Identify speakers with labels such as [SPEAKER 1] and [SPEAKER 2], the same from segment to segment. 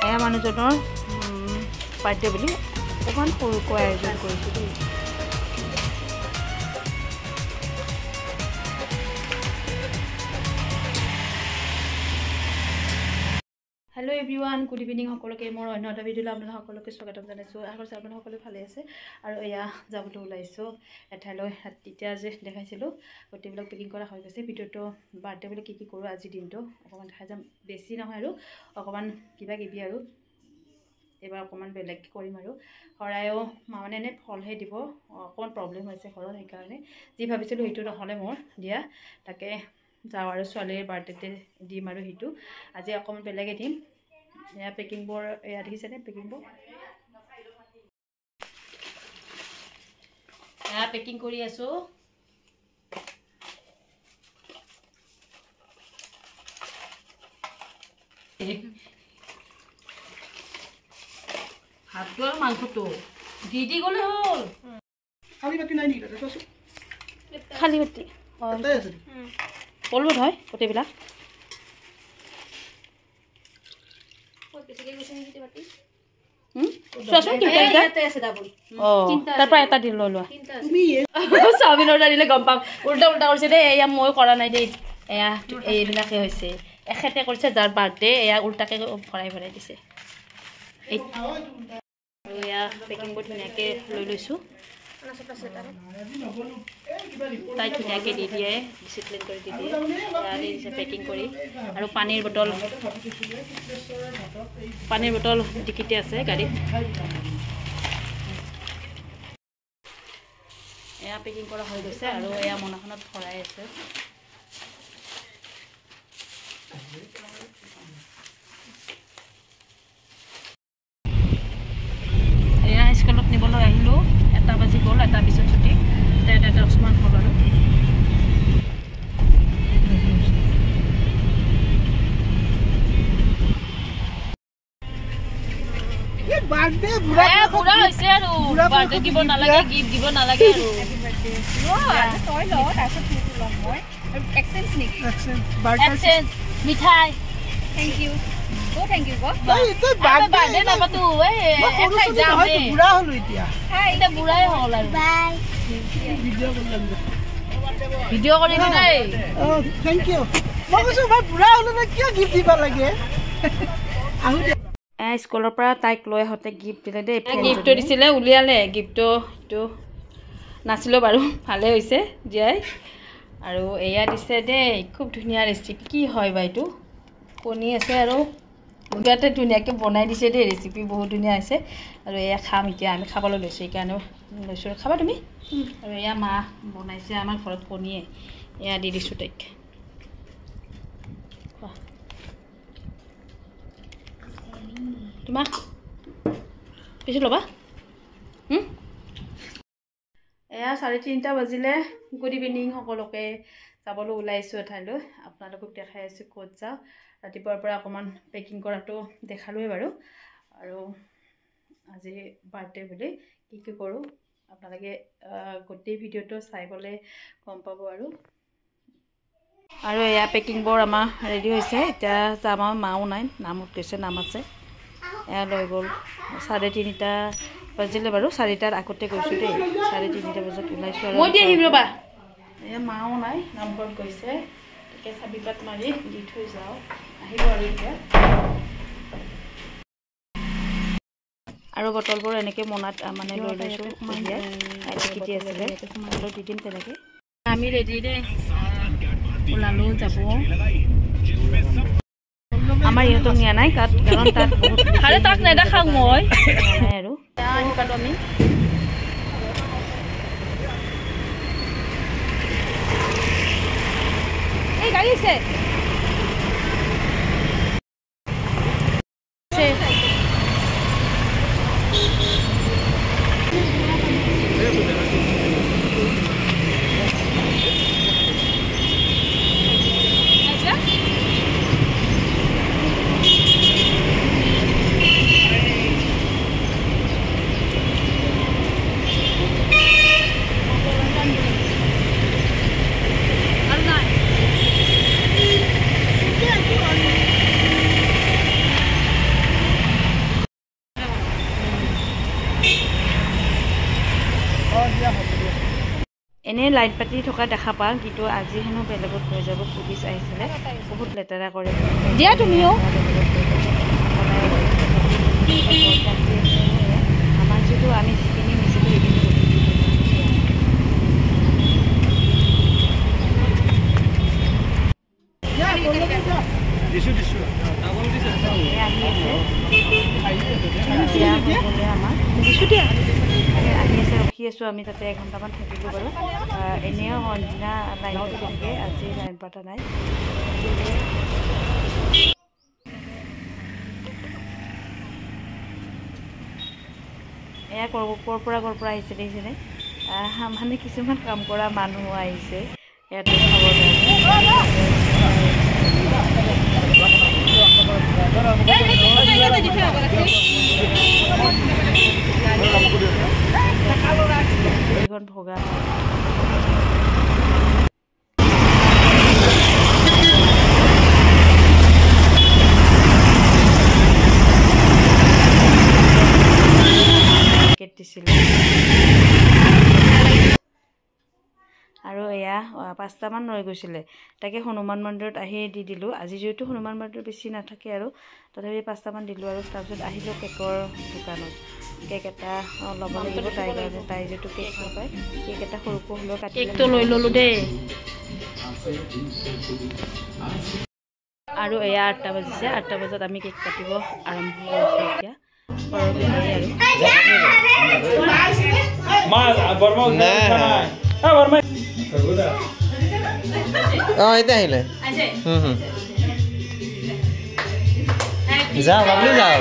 [SPEAKER 1] এয়া মানুহজনৰ বাৰ্থডে বুলি অকণমান সৰুকৈ আয়োজন কৰিছোঁ দেই। হেল্ল' এভৰিৱান, গুড ইভিনিং সকলোকে। মোৰ অন্য এটা ভিডিঅ'লৈ আপোনালোক সকলোকে স্বাগতম জনাইছোঁ। আশা কৰিছোঁ আপোনালোক সকলো ভালে আছে। আৰু এয়া যাবলৈ ওলাইছোঁ এঠাইলৈ। তেতিয়া যে দেখাইছিলোঁ গোটেইবিলাক পেকিং কৰা হৈ গৈছে। ভিডিঅ'টো বাৰ্থডে বুলি কি কৰোঁ আজিৰ দিনটো অকণমান দেখাই যাম। বেছি নহয় আৰু অকণমান কিবা কিবি আৰু এইবাৰ অকণমান বেলেগ কৰিম আৰু শৰাইও মানে এনে ফলহে দিব। অকণমান প্ৰব্লেম হৈছে ঘৰত, সেইকাৰণে যি ভাবিছিলোঁ সেইটো নহ'লে মোৰ দিয়া। তাকে যাওঁ আৰু ছোৱালীৰ বাৰ্থডেতে দিম আৰু সেইটো আজি অকণমান বেলেগে দিম। এয়া পেকিংবোৰ এয়া দেখিছেনে পেকিংবোৰ। এয়া পেকিং কৰি আছোঁ। ভাতটো আৰু মাংসটো দি দি গ'লে হ'ল।
[SPEAKER 2] খালি বাতি নাই নেকি?
[SPEAKER 1] খালি বাতি ক'লো হয় গোটেইবিলাক। তাৰ পৰা এটা দি লৈ লোৱা। চাওমিন অৰ্ডাৰ দিলে গম পাম। উল্টা উল্টা কৰিছে দেই। এয়া মই কৰা নাই দেই। এয়া এইবিলাকে হৈছে এখেতে কৰিছে যাৰ বাৰ্থডে। এয়া উল্টাকে ভৰাই ভৰাই দিছে। আৰু এয়া পেকিংবোৰ ধুনীয়াকৈ লৈ লৈছোঁ। তাই ধুনীয়াকৈ দি দিয়ে, ডিচিপ্লিন কৰি দি দিয়ে। দি দিছে পেকিং কৰি। আৰু পানীৰ বটল ডিকিতে আছে গাড়ীত। এয়া পেকিং কৰা হৈ গৈছে আৰু এয়া মোনাখনত ভৰাই আছে। এয়া স্কুলত নিবলৈ আহিলোঁ। 1 বাজি গ'ল, 1 পিছত ছুটি। 10:10 হ'ল আৰু বুঢ়া হৈছে আৰু বাৰ্থডে দিব নালাগে, গিফ্ট দিব নালাগে আৰু মিঠাই। Thank you. Thank you birthday নাপাতো বুঢ়া হলো এতিয়া বুঢ়াই হ'ল আৰু ভিডিঅ' কৰি দেই।
[SPEAKER 2] Thank you. মই কৈছোঁ মই বুঢ়া হ'লো না, কিয় গিফ্ট দিব লাগে?
[SPEAKER 1] স্কুলৰ পৰা তাইক লৈ আহোঁতে গিফ্ট দিলে দেই। গিফ্টটো দিছিলে, উলিয়ালে গিফ্টটো। সেইটো নাছিলোঁ বাৰু, ভালে হৈছে দিয়াই। আৰু এয়া দিছে দেই, খুব ধুনীয়া ৰেচিপি। কি হয় বা এইটো? কণী আছে আৰু ইয়াতে ধুনীয়াকৈ বনাই দিছে দেই। ৰেচিপি বহুত ধুনীয়া হৈছে। আৰু এয়া খাম এতিয়া, আমি খাবলৈ লৈছোঁ, সেইকাৰণে লৈছোঁ। খাবা তুমি? আৰু এয়া মা বনাইছে আমাৰ ঘৰত কণীয়ে। এয়া দি দিছোঁ তাইক। তোমাক পিছত ল'বা। এয়া 3:30 বাজিলে। গুড ইভিনিং সকলোকে। যাবলৈ ওলাইছোঁ এঠাইলৈ। আপোনালোকক দেখাই আছোঁ ক'ত যাওঁ। ৰাতিপুৱাৰ পৰা অকণমান পেকিং কৰাটো দেখালোৱে বাৰু। আৰু আজি বাৰ্থডে বুলি কি কৰোঁ আপোনালোকে গোটেই ভিডিঅ'টো চাই গ'লে গম পাব আৰু এয়া পেকিংবোৰ আমাৰ ৰেডি হৈছে। এতিয়া যাম আৰু মাও নাই, নামত গৈছে, নাম আছে। এয়া লৈ গ'ল। 3:30 বাজিলে বাৰু। 4টাৰ আগতে গৈছোঁ দেই। 3:30 বজাত ওলাইছোঁ আৰু মই দি আহিম ৰ'বা। এয়া মাও নাই, নামঘৰত গৈছে। তাকে চাবি পাত মাৰি দি থৈ যাওঁ, আহিব আৰু এতিয়া। আৰু বটলবোৰ এনেকৈ মোনাত মানে লৈ লৈছোঁ। টিকিটি আছিলে দি দিম তেনেকৈ। আমি ৰেডি দেই, ওলালোঁ যাব। আমাৰ ইহঁতক নিয়া নাই তাত, কাৰণ তাত বহুত তাক নেদেখাওঁ মই নাই আৰু আহি পালোঁ আমি। এই গাড়ী আছে। এনে লাইট পাতি থকা দেখা পাওঁ কিন্তু আজি হেনো বেলেগত লৈ যাব পুলিচ আহিছিলে বহুত লেতেৰা কৰে দিয়া তুমিও আমাৰ যিটো আমি যিখিনি নিছিলোঁ ৰখি আছোঁ আমি তাতে এঘণ্টামান থাকিব বাৰু এনেও সন্ধিয়া লাইন থাকে আজি লাইন পতা নাই এয়া ক'ৰ পৰা আহিছে দেখিছেনে মানে কিছুমান কাম কৰা মানুহ আহিছে ইয়াতে খাবৰ এইখন ভগা দিছিলে আৰু এয়া 5টামান ৰৈ গৈছিলে তাকে হনুমান মন্দিৰত আহি দি দিলোঁ আজি যিহেতু হনুমান মন্দিৰত বেছি নাথাকে আৰু তথাপি 5টামান দিলোঁ আৰু তাৰপিছত আহিলোঁ কেকৰ দোকানত কেক এটা ল'ব লাগিব তাইৰ কাৰণে তাই যিহেতু কেক ভাল পায় কেক এটা সৰুকৈ হ'লেও কাটি কেকটো লৈ ল'লোঁ দেই আৰু এয়া 8টা বাজিছে 8টা বজাত আমি কেক কাটিব আৰম্ভ কৰিছোঁ এতিয়া
[SPEAKER 2] এতিয়া আহিলে যাও বাবলি যাও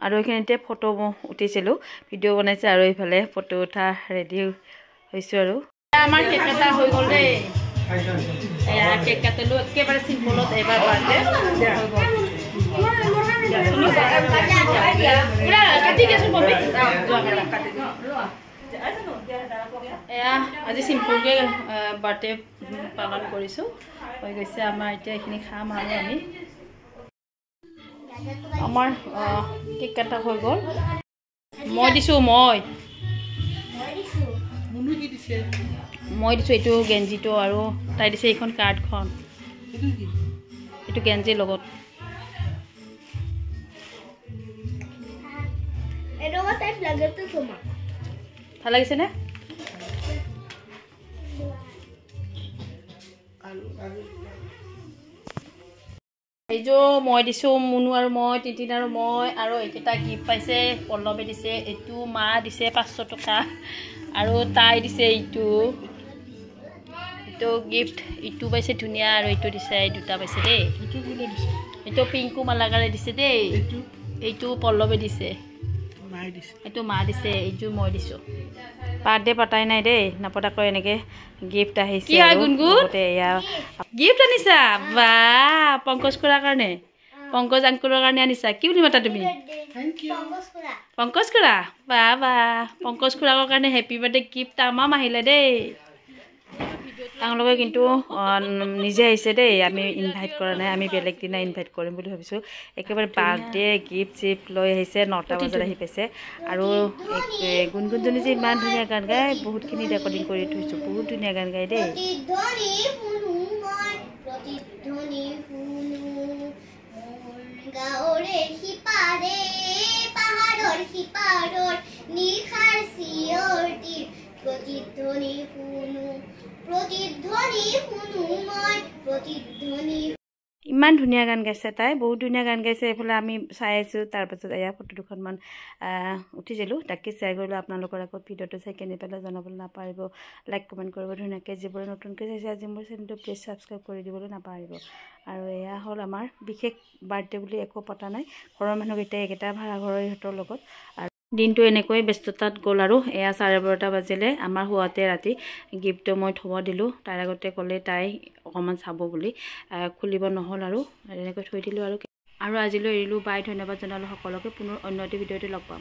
[SPEAKER 2] আৰু এইখিনিতে ফটো উঠিছিলোঁ ভিডিঅ' বনাইছে আৰু এইফালে ফটো উঠা ৰেডি হৈছোঁ আৰু আমাৰ কেক এটা হৈ গ'ল দেই এয়া কেক কাটিলোঁ একেবাৰে চিম্পলত এবাৰ বাৰ্থডে এয়া আজি চিম্পলকৈ বাৰ্থডে পালন কৰিছোঁ হৈ গৈছে আমাৰ এতিয়া এইখিনি খাম আৰু আমি আমাৰ কেক কাটা হৈ গ'ল মই দিছোঁ এইটো গেঞ্জিটো আৰু তাই দিছে এইখন কাৰ্ডখন এইটো গেঞ্জিৰ লগত ভাল লাগিছেনে এইযোৰ মই দিছোঁ মুনু আৰু মই তিতিন আৰু মই আৰু এইকেইটা গিফ্ট পাইছে পল্লৱে দিছে এইটো মা দিছে 500 টকা আৰু তাই দিছে এইটো গিফ্ট এইটো পাইছে ধুনীয়া আৰু এইটো দিছে এই দুটা পাইছে দেই এইটো পিংকু মালাকাৰে দিছে দেই এইটো পল্লৱে দিছে এইটো মা দিছে এইযোৰ মই দিছোঁ বাৰ্থডে পাতাই নাই দেই নপতাকৈ এনেকৈ গিফ্ট আহিছে এয়া গিফ্ট আনিছা বা পংকজ খুৰাৰ কাৰণে পংকজ আংকুলৰ কাৰণে আনিছা কি বুলি মাতা তুমি পংকজ খুৰা বা পংকজ খুৰাকৰ কাৰণে হেপী বাৰ্থডে গিফ্ট আমাৰ আহিলে দেই তেওঁলোকে কিন্তু নিজে আহিছে দেই আমি ইনভাইট কৰা নাই আমি বেলেগ দিনা ইনভাইট কৰিম বুলি ভাবিছোঁ একেবাৰে বাৰ্থডে গিফ্ট চিফ্ট লৈ আহিছে 9টা বজাত আহি পাইছে আৰু গুণগুণজনী যে ইমান ধুনীয়া গান গায় বহুতখিনি ৰেকৰ্ডিং কৰি থৈছোঁ বহুত ধুনীয়া গান গায় দেই গাঁৱৰে সিপাৰে পাহাৰৰ সিপাৰৰ নিশাৰ
[SPEAKER 3] প্ৰতিধ্বনি শুনো মই প্ৰতিধ্বনি।
[SPEAKER 1] ইমান ধুনীয়া গান গাইছে তাই, বহুত ধুনীয়া গান গাইছে। এইফালে আমি চাই আছোঁ। তাৰপাছত এয়া ফটো দুখনমান উঠিছিলোঁ, তাকে শ্বেয়াৰ কৰিলোঁ আপোনালোকৰ আগত। ভিডিঅ'টো চাই কেনে পেলাই জনাবলৈ নাপাহৰিব, লাইক কমেণ্ট কৰিব ধুনীয়াকৈ। যিবোৰে নতুনকৈ চাইছে আজি মোৰ চেনেলটো প্লিজ ছাবস্ক্ৰাইব কৰি দিবলৈ নাপাহৰিব। আৰু এয়া হ'ল আমাৰ বিশেষ বাৰ্থডে বুলি একো পতা নাই, ঘৰৰ মানুহকেইটাই একেটা ভাড়াঘৰৰ ইহঁতৰ লগত। আৰু দিনটো এনেকৈ ব্যস্ততাত গ'ল। আৰু এয়া 12:30 বাজিলে আমাৰ শুৱাতে ৰাতি। গিফ্টটো মই থ'ব দিলোঁ, তাৰ আগতে ক'লে তাই অকণমান চাব বুলি, খুলিব নহ'ল আৰু এনেকৈ থৈ দিলোঁ। আৰু আজিলৈ এৰিলোঁ, বাই। ধন্যবাদ জনালোঁ সকলোকে। পুনৰ অন্য এটি ভিডিঅ'তে লগ পাম।